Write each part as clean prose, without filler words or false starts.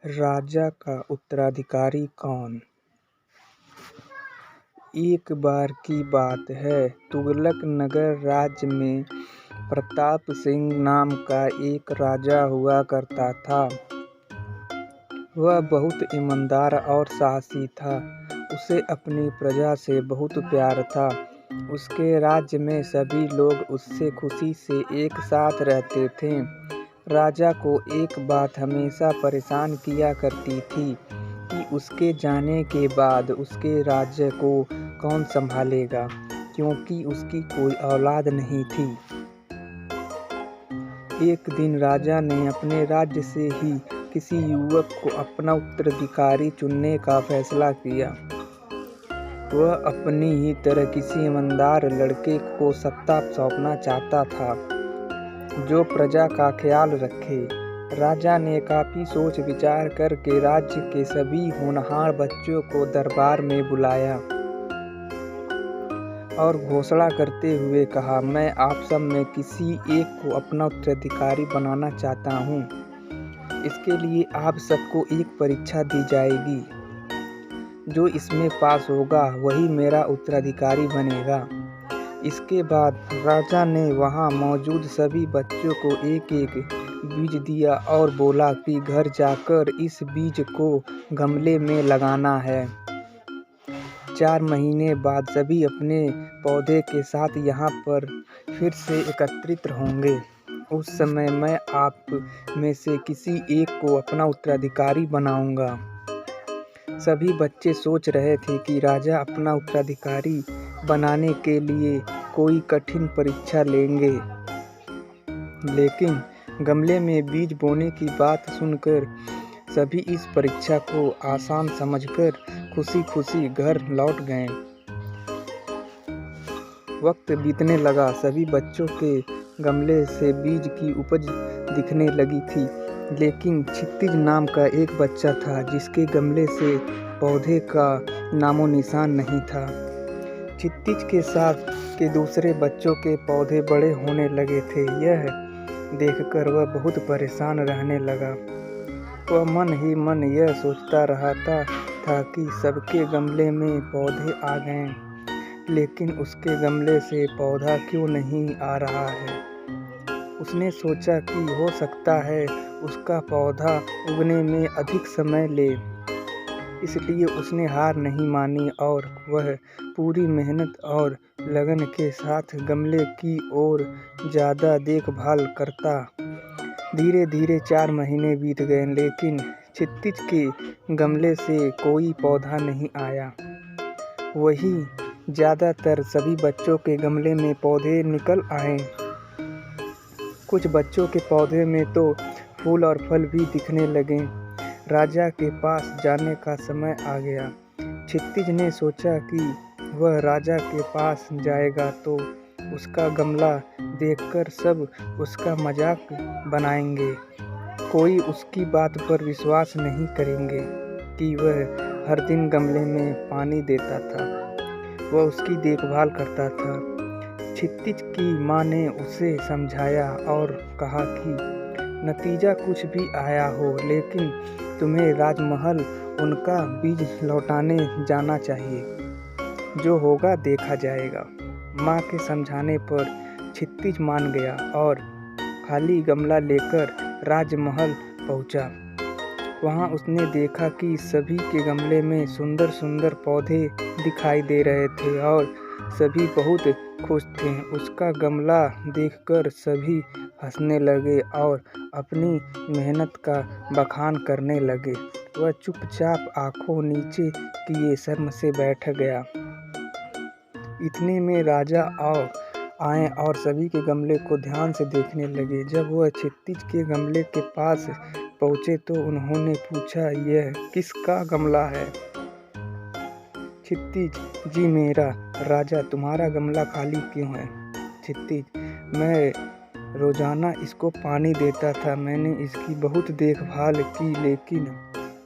राजा का उत्तराधिकारी कौन? एक बार की बात है, तुगलक नगर राज्य में प्रताप सिंह नाम का एक राजा हुआ करता था। वह बहुत ईमानदार और साहसी था। उसे अपनी प्रजा से बहुत प्यार था। उसके राज्य में सभी लोग उससे खुशी से एक साथ रहते थे। राजा को एक बात हमेशा परेशान किया करती थी कि उसके जाने के बाद उसके राज्य को कौन संभालेगा, क्योंकि उसकी कोई औलाद नहीं थी। एक दिन राजा ने अपने राज्य से ही किसी युवक को अपना उत्तराधिकारी चुनने का फैसला किया। वह अपनी ही तरह किसी ईमानदार लड़के को सत्ता सौंपना चाहता था, जो प्रजा का ख्याल रखे। राजा ने काफी सोच विचार करके राज्य के सभी होनहार बच्चों को दरबार में बुलाया और घोषणा करते हुए कहा, मैं आप सब में किसी एक को अपना उत्तराधिकारी बनाना चाहता हूँ। इसके लिए आप सबको एक परीक्षा दी जाएगी। जो इसमें पास होगा वही मेरा उत्तराधिकारी बनेगा। इसके बाद राजा ने वहाँ मौजूद सभी बच्चों को एक एक बीज दिया और बोला कि घर जाकर इस बीज को गमले में लगाना है। 4 महीने बाद सभी अपने पौधे के साथ यहाँ पर फिर से एकत्रित होंगे। उस समय मैं आप में से किसी एक को अपना उत्तराधिकारी बनाऊंगा। सभी बच्चे सोच रहे थे कि राजा अपना उत्तराधिकारी बनाने के लिए कोई कठिन परीक्षा लेंगे, लेकिन गमले में बीज बोने की बात सुनकर सभी इस परीक्षा को आसान समझकर खुशी खुशी घर लौट गए। वक्त बीतने लगा। सभी बच्चों के गमले से बीज की उपज दिखने लगी थी, लेकिन क्षितिज नाम का एक बच्चा था जिसके गमले से पौधे का नामो निशान नहीं था। क्षितिज के साथ के दूसरे बच्चों के पौधे बड़े होने लगे थे। यह देखकर वह बहुत परेशान रहने लगा। वह मन ही मन यह सोचता रहता था कि सबके गमले में पौधे आ गए, लेकिन उसके गमले से पौधा क्यों नहीं आ रहा है। उसने सोचा कि हो सकता है उसका पौधा उगने में अधिक समय ले, इसलिए उसने हार नहीं मानी और वह पूरी मेहनत और लगन के साथ गमले की ओर ज़्यादा देखभाल करता। धीरे धीरे 4 महीने बीत गए, लेकिन क्षितिज के गमले से कोई पौधा नहीं आया। वही ज़्यादातर सभी बच्चों के गमले में पौधे निकल आए। कुछ बच्चों के पौधे में तो फूल और फल भी दिखने लगे। राजा के पास जाने का समय आ गया। क्षितिज ने सोचा कि वह राजा के पास जाएगा तो उसका गमला देखकर सब उसका मजाक बनाएंगे। कोई उसकी बात पर विश्वास नहीं करेंगे कि वह हर दिन गमले में पानी देता था, वह उसकी देखभाल करता था। क्षितिज की माँ ने उसे समझाया और कहा कि नतीजा कुछ भी आया हो, लेकिन तुम्हें राजमहल उनका बीज लौटाने जाना चाहिए। जो होगा देखा जाएगा। माँ के समझाने पर क्षितिज मान गया और खाली गमला लेकर राजमहल पहुँचा। वहाँ उसने देखा कि सभी के गमले में सुंदर सुंदर पौधे दिखाई दे रहे थे और सभी बहुत खुश थे। उसका गमला देखकर सभी हंसने लगे और अपनी मेहनत का बखान करने लगे। वह चुपचाप आंखों नीचे किए शर्म से बैठ गया। इतने में राजा आए और सभी के गमले को ध्यान से देखने लगे। जब वह क्षितिज के गमले के पास पहुँचे तो उन्होंने पूछा, यह किसका गमला है? क्षितिज, जी मेरा। राजा, तुम्हारा गमला खाली क्यों है? क्षितिज, मैं रोजाना इसको पानी देता था। मैंने इसकी बहुत देखभाल की, लेकिन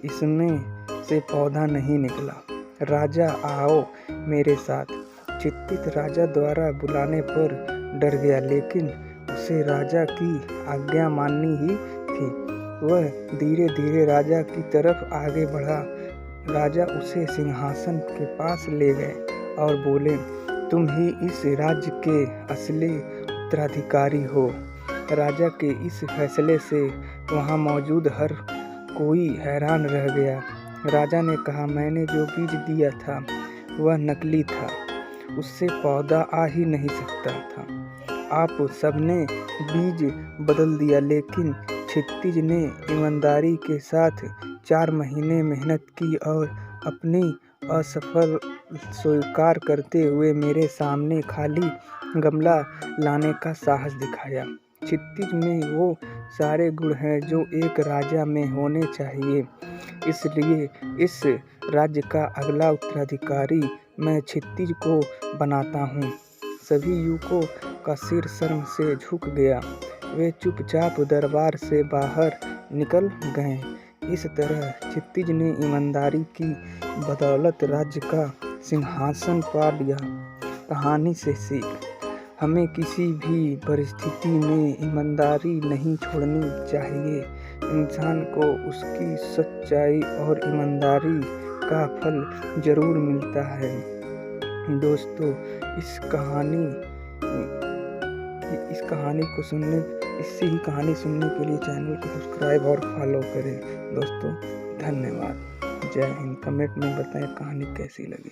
इसमें से पौधा नहीं निकला। राजा, आओ मेरे साथ। क्षितिज राजा द्वारा बुलाने पर डर गया, लेकिन उसे राजा की आज्ञा माननी ही थी। वह धीरे धीरे राजा की तरफ आगे बढ़ा। राजा उसे सिंहासन के पास ले गए और बोले, तुम ही इस राज्य के असली उत्तराधिकारी हो। राजा के इस फैसले से वहाँ मौजूद हर कोई हैरान रह गया। राजा ने कहा, मैंने जो बीज दिया था वह नकली था, उससे पौधा आ ही नहीं सकता था। आप सबने बीज बदल दिया, लेकिन क्षितिज ने ईमानदारी के साथ 4 महीने मेहनत की और अपनी असफल स्वीकार करते हुए मेरे सामने खाली गमला लाने का साहस दिखाया। क्षितिज में वो सारे गुण हैं जो एक राजा में होने चाहिए, इसलिए इस राज्य का अगला उत्तराधिकारी मैं क्षितिज को बनाता हूँ। सभी युवकों का सिर शर्म से झुक गया। वे चुपचाप दरबार से बाहर निकल गए। इस तरह क्षितिज ने ईमानदारी की बदौलत राज्य का सिंहासन पा लिया। कहानी से सीख, हमें किसी भी परिस्थिति में ईमानदारी नहीं छोड़नी चाहिए। इंसान को उसकी सच्चाई और ईमानदारी का फल जरूर मिलता है। दोस्तों, इसी ही कहानी सुनने के लिए चैनल को सब्सक्राइब और फॉलो करें। दोस्तों, धन्यवाद। जय हिंद। कमेंट में बताएं कहानी कैसी लगी।